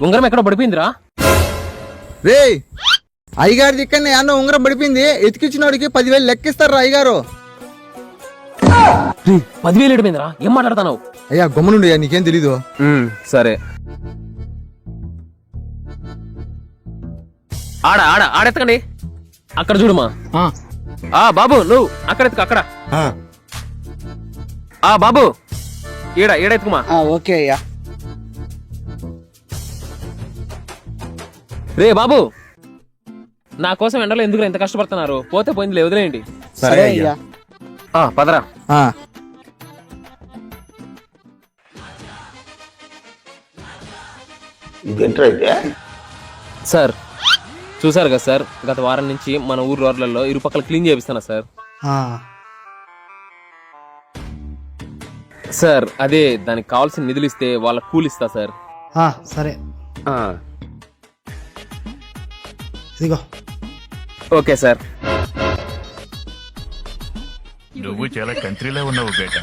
ఉంగరం ఎక్కడ పడిపోయిందిరా? రే అయ్యగారి దిక్కనే అన్న ఉంగరం పడిపోయింది, ఎతికిచ్చినోడికి 10,000 లెక్కిస్తారా అయ్యగారు? 10,000 ఏడిపోయిందిరా? ఏం మాట్లాడతావు? అయ్యా గమ్మునుండి, నీకేం తెలీదు. సరే ఆడెత్తకండి. అక్కడ చూడుమా. బాబు నువ్వు అక్కడ ఎత్తుకు, అక్కడ. బాబు ఈడెత్తుకుమా. ఓకే అయ్యా. రే బాబు, నా కోసం ఎండలో ఎందుకు ఎంత కష్టపడుతున్నారు? పోతే పోయింది, వదిలేయండి. సరే అయ్యా. పదరా. సార్ చూసారు కదా సార్, గత వారం నుంచి మన ఊరు రోడ్లలో ఇరుపక్కల క్లీన్ చేపిస్తున్నా సార్. సార్ అదే దానికి కావాల్సిన నిధులు ఇస్తే వాళ్ళ కూలి ఇస్తా సార్. సరే ఇదిగో. Okay sir. నువ్వు చాలా కంట్రీలో ఉన్నావు బేటా.